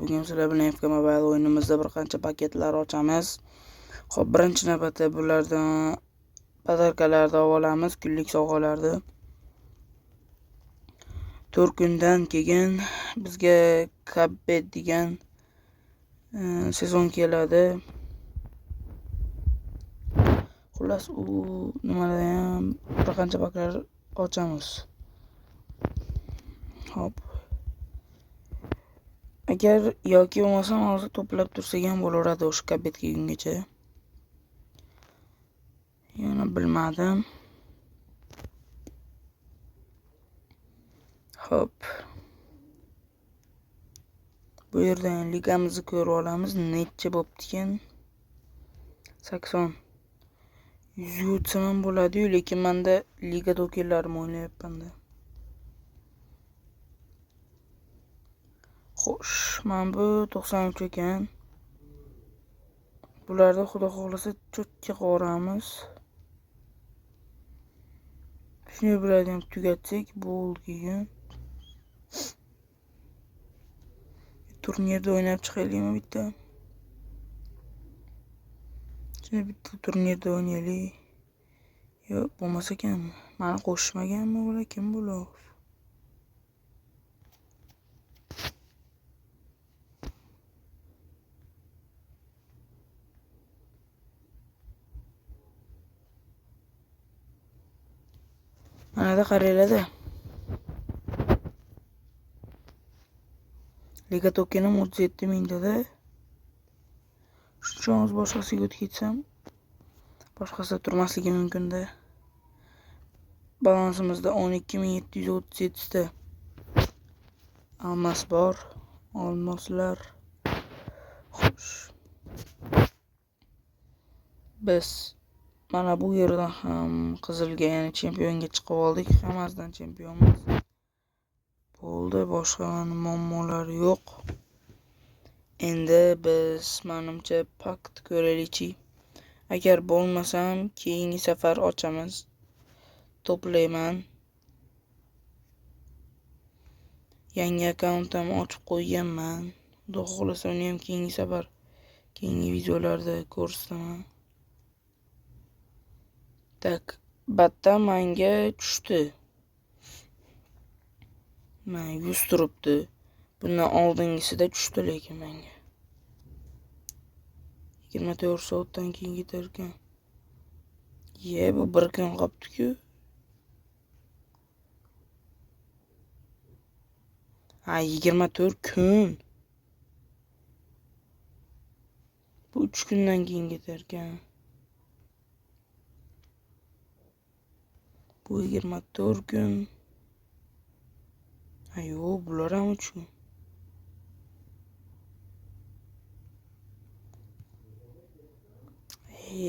Bugun sizlar bilan FK Mobile o'yinimizda bir qancha paketlar ochamiz. Xo'p, birinchi navbatda bulardan podarkalarni olamiz, kunlik sovg'alarni. 4 kundan keyin bizga Cuphead degan sezon keladi. Xullas, u nimadan ham bir qancha paketlar ochamiz. Xo'p. Agar yoki bo'lmasa hozir to'plab tursak ham bo'laveradi o'sha Cuphead kelgungacha. Yana bilmadim. Xo'p. Bu yerdan ligamizni ko'rib olamiz. Necha bo'pti ekan? 80. 100 o'tsam ham bo'ladi-yu, lekin menda liga tokenlarim o'ynayapman-da. Xo'sh, mana bu 93 ekan. Bularni xudo xohlasa cho'tga qoramiz. Shuni bularni ham tugatsak bo'ldi keyin. Turnirda o'ynab chiqaylikmi bitta? Shuni bitta turnirda o'ynaylik. Yo'q, bo'lmasa ekanmi? Meni qo'shmaganmi bular? Kim bular? Mana da qaranglar-da. Liga tokenim 37 mingda-da. Shuncha boshqasiga o'tib ketsam, boshqasida turmasligi mumkin-da. Balansimizda 12737 ta almas bor. Olmoslar. Xo'sh. Biz mana bu yerdan ham qizilga, ya'ni chempionga chiqib oldik. Hammasidan chempionmiz. Bo'ldi, boshqa muammolar yo'q. Endi biz menimcha pakt ko'raylikchi. Agar bo'lmasam, keyingi safar ochamiz. To'playman. Yangi akkauntim ochib qo'yganman. Xudo xohlasa uni ham keyingi safar, keyingi videolarda ko'rsataman. Tak, batta menga tushdi. Men 100 turibdi. Bundan oldingisida tushdi lekin menga. 24 soatdan keyin ketar ekan. Bu bir kun qolibdi-ku. Ha, 24 kun. Bu 3 kundan keyin ketar ekan. Bu 24 kun. Yo'q, bular ham 3 kun.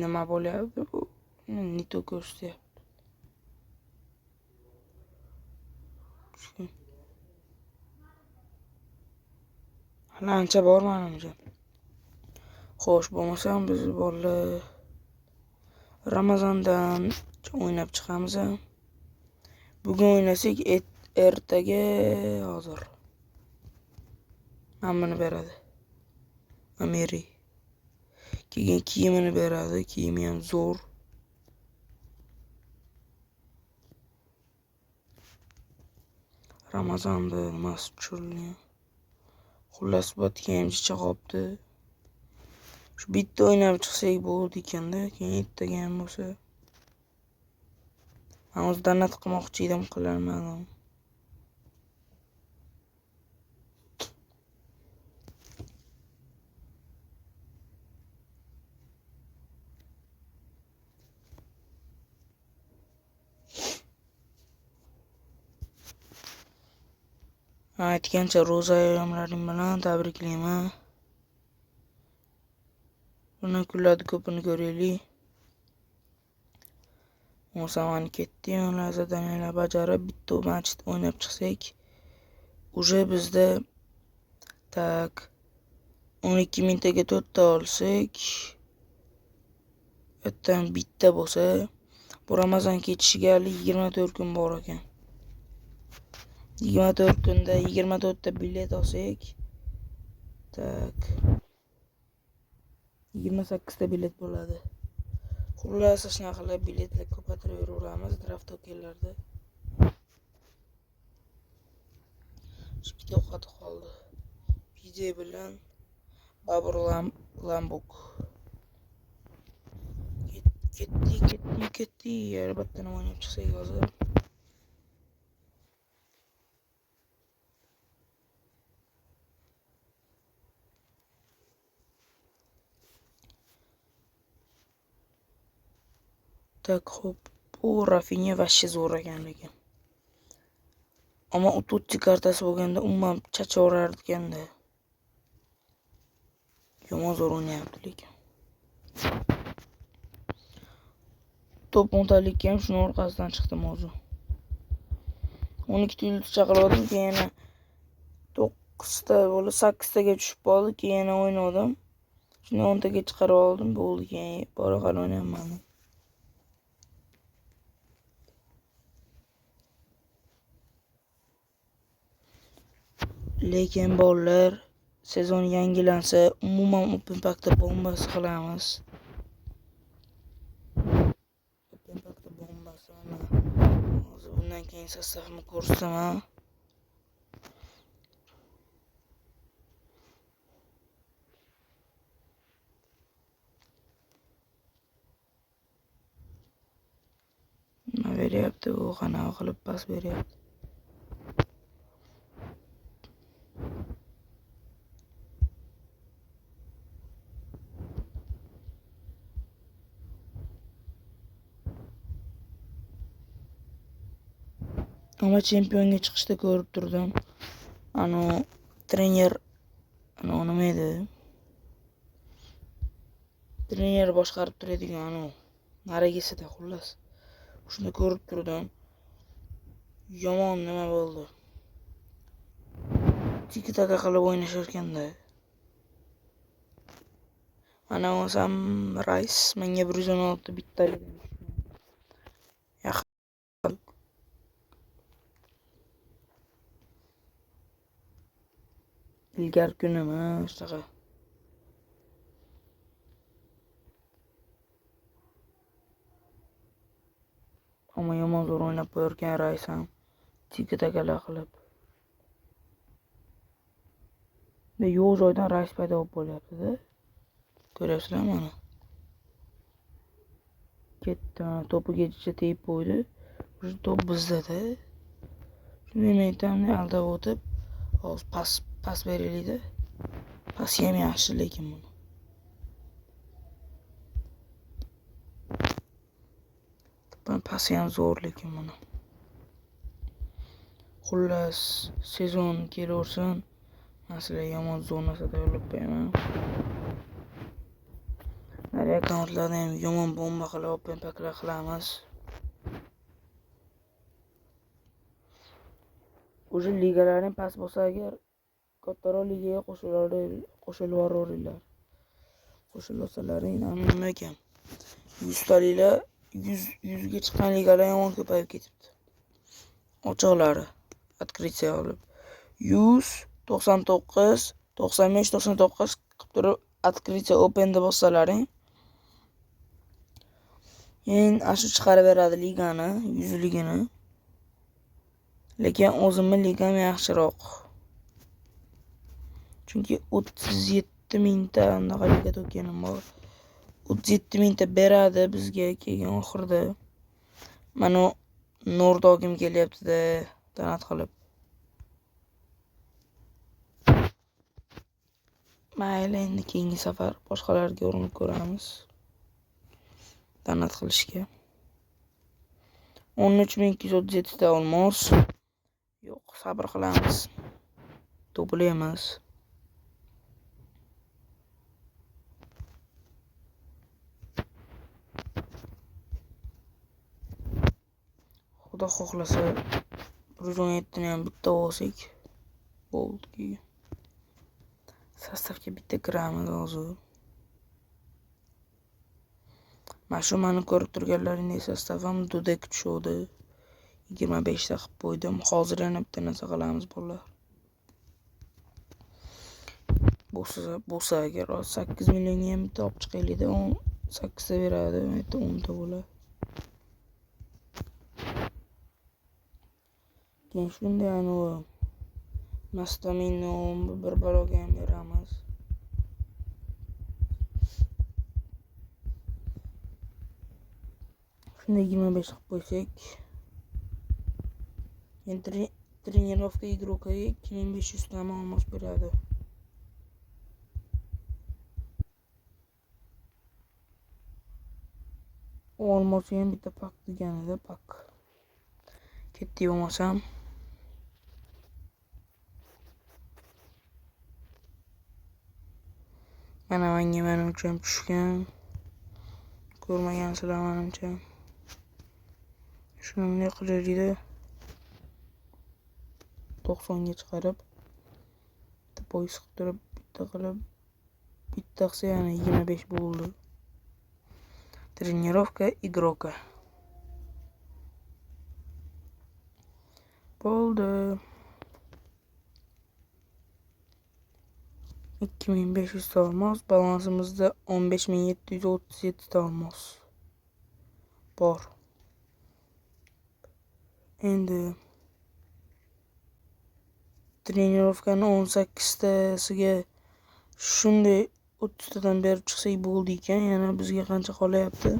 Nima bo'lyapti bu? Nito ko'rsatyapti. Hali ancha bor menimcha. Xo'sh, bo'lmasam biz bolalar Ramazondan o'ynab chiqamiz. Bugun o'ynasak ertaga hozir. Mana buni beradi. Amiri. Keyin kiyimini beradi. Kiyimi ham zo'r. Ramazonda nimasi tushirilgan. Xullas, botgan ham chicha qolibdi. Shu bitta o'ynab chiqsak bo'ldi ekanda, keyin ertaga ham bo'lsa. Men o'z donat qilmoqchi edim, qilolmadim. Aytgancha ro'za ayyomlaring bilan tabriklayman. Buni kunlarni ko'pini ko'raylik. Musamani ketdi, yana zadaniylar bajarib bitta match o'ynab chiqsak, uje bizda tak 12 mingtaga 4 ta olsak, yerdan bitta bo'lsa, bu Ramazon ketishiga 24 kun bor ekan. 24 kunda 24 ta bilet olsak, Tak. 28 ta bilet bo'ladi. Xullas, shunaqa qilib biletlar ko'paytirib yuraveramiz draft o'yinlarda. Ikkita ovqat qoldi. Video bilan Babur Lambuk. Ketdi. Albatta o'ynab chiqsak hozir. Tak, xo'p. Bu Rafinha vashshi zo'r ekan lekin. Ammo u Totti kartasi bo'lganda umuman chachaverardi-da. Yomon zo'r o'ynayapti lekin. Top o'ntalikka ham shuni orqasidan chiqdim hozir. 12 ta yulduz chaqirdim, keyin 9 ta bo'lib 8 taga tushib qoldi, keyin o'ynadim. Shuni 10 taga chiqarib oldim, bo'ldi, keyin bora qara o'ynayman. Lekin bolalar, sezon yangilansa, umuman Open Pack'da bombasi qilamiz. Open Pack'da bombasi mana. Hozir bundan keyin sostavni ko'rsaman. Nima beryapti bu? Qanaqa qilib pas beryapti? Ama chempionga chiqishda ko'rib turdim. Trener nima edi? Trener boshqarib turadigan narigisida xullas. Shuni ko'rib turdim. Yomon nima bo'ldi? Tiki-taka qilib o'ynashayotganda. Mana o'zim Rice menga 116 bittaligidan tushgan. Ilgari kunimi shunaqa. Ammo yomon zo'r o'ynab qo'yarkan Rice ham. Tiki-takalar qilib. Ve yo'q joydan Rice paydo bo'lib qolyapti-da. Ko'ryapsizlarmi mana? Ketdi, to'piga tegib qo'ydi. O'sha top bizda-da. Shuni mentamni aldab o'tib, hozir pas beraylik-da. Pasi ham yaxshi lekin buni. Pasi ham zo'r lekin buni. Xullas, sezon kelaversin. Masala yomon zonasida yo'lib qo'yaman. Nari akkauntlarni ham yomon bomba qilib Open Pack'lar qilamiz. O'sha ligalarning pas bo'lsa agar kattaroq ligaga qo'shilaveringlar. Qo'shilsalaring nima ekan? 100 taliklar 100 ga chiqqan ligalar yomon ko'payib ketibdi. Ochoqlari открытие olib 199, 95, 99 qilib turib открытие open deb bossalaring. Endi ashu chiqarib beradi ligani, 100 ligini. Lekin o'zimning ligam yaxshiroq. Chunki 37 mingta anaqa liga to'ganim bor. 37 mingta beradi bizga keyin oxirida. Mana Nordogim kelyapti-da, donat qilib. Mayli, endi keyingi safar boshqalarga urinib ko'ramiz. Donat qilishga. 13237 ta olmos. Yo'q, sabr qilamiz. To'playmiz. Xudo xohlasa 117 ni ham bitta olsak bo'ldi. Sostavga bitta kiramiz hozir. Mana shu meni ko'rib turganlaringiz sostavam Dudek tushdi. 25 ta qilib qo'ydim. Hozir yana bitta narsa qilamiz bolalar. bo'lsa agar 8 millionga ham bitta olib chiqaylikda, 18 ta beradi, bu 10 ta bo'ladi. Keyin shunday anavi Mastaminni bir baloga ham beramiz. Shunday 25 qilib qo'ysak, endi trenirovka igrokaga 2500 ta olmos beradi. Olmos ham bitta pak deganida, pak. Ketdi bo'lmasam. Mana menimcha ham tushgan. Ko'rmagansizlar menimcha. Shuni bunday qilaylik-da. 90 ga chiqarib, bitta poyis qilib turib, bitta qilib, bitta qilsa yana 25 bo'ldi. Trenirovka igroka. Bo'ldi. 2500 ta olmos, balansimizda 15737 ta olmos bor. Endi trenirovkani 18 tasiga shunday 30 tadan berib chiqsak bo'ldi ekan, yana bizga qancha qolyapti?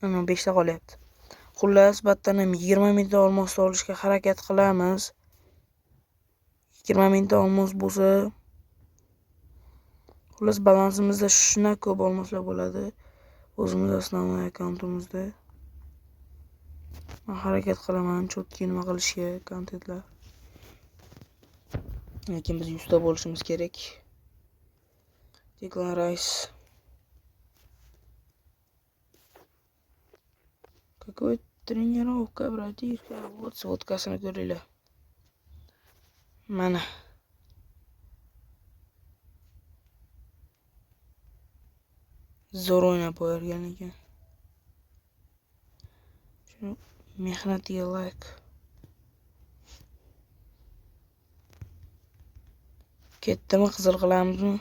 Ana 5 ta qolyapti. Xullas, battan ham 20 mingta olmos olishga harakat qilamiz. 20 mingta olmos bo'lsa, xullas balansimizda shuna ko'p olmoslar bo'ladi. O'zimiz основной akkauntimizda. Men harakat qilaman, chotki nima qilishga kontentlar. Lekin biz 100 ta bo'lishimiz kerak. Declan Rice. Какой тренировка, братишка? Вот svodkasini ko'ringlar. Mana. Zo'r o'ynab qo'yargan ekan. Shu mehnatiga layk. Ketdimi, qizil qilamizmi?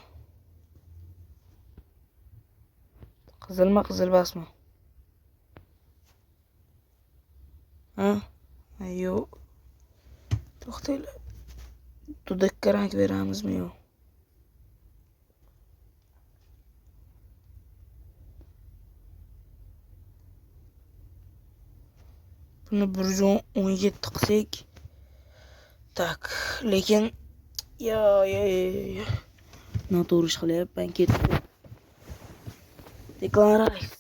Qizilmi, qizil basmi? Ha? Yo'q. To'xtanglar. Tudakka rang beramizmi yo'q? Buni 117 qilsak. Tak, lekin noto'g'ri ish qilyapman, ketdi. Declan Rice.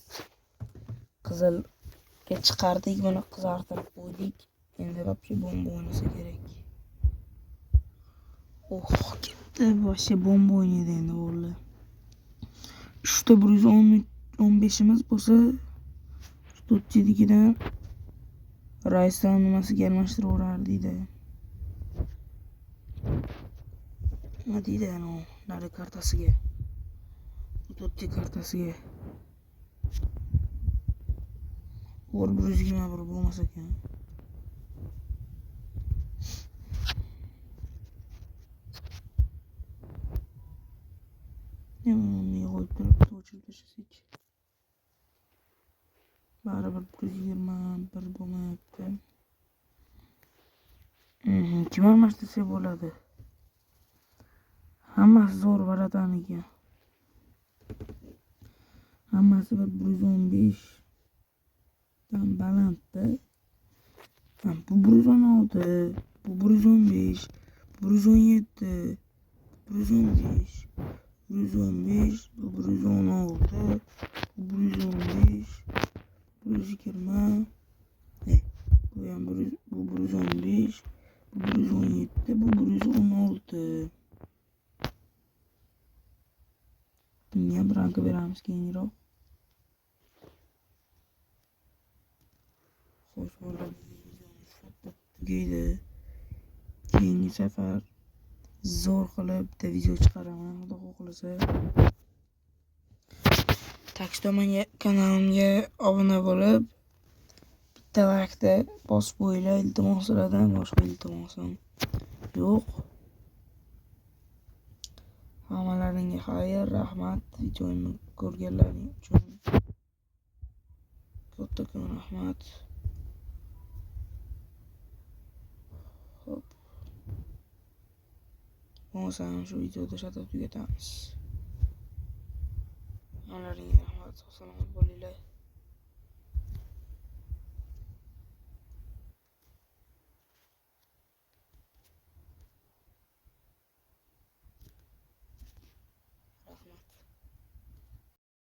Qizilga chiqardik, buni qizartirib qo'ydik. Endi вообще bomba o'ynasa kerak. Ketdi, вообще bomba o'ynaydi endi o'g'li. 3 ta 115imiz bo'lsa, 37dan Rice'dan nimasiga almashtirib o'rardik-da. Nima deydi anavi nari kartasiga? To'rtta kartasiga. 121 bo'lmas ekan. Nima qo'yib turib o'chirib tashlasak. Baribir 121 bo'lmayapti. Kim almashtirsa bo'ladi? Hammasi zo'r Varataniki. Hammasi 115 dan balandda. Bu 116, bu 115, 117, 115, 115, bu 116, bu 115, 120, bu ham 115, bu 117, bu 116. Bunga ham ranka beramiz keyinroq. Xo'sh, bo'ldi. Tugaydi. Keyingi safar zo'r qilib bitta video chiqaraman, xudo xohlasa. Tak, kanalimga obuna bo'lib, bitta vaqtda bosib qo'yinglar iltimoslardan, boshqa iltimosim yo'q. Hammalaringga xayr, rahmat. Videoni ko'rganlaring uchun kattakon rahmat. Xo'p. Bo'lmasa shu videoda shatib tugatamiz. Hammalaringga rahmat. Sog' salomat bo'linglar.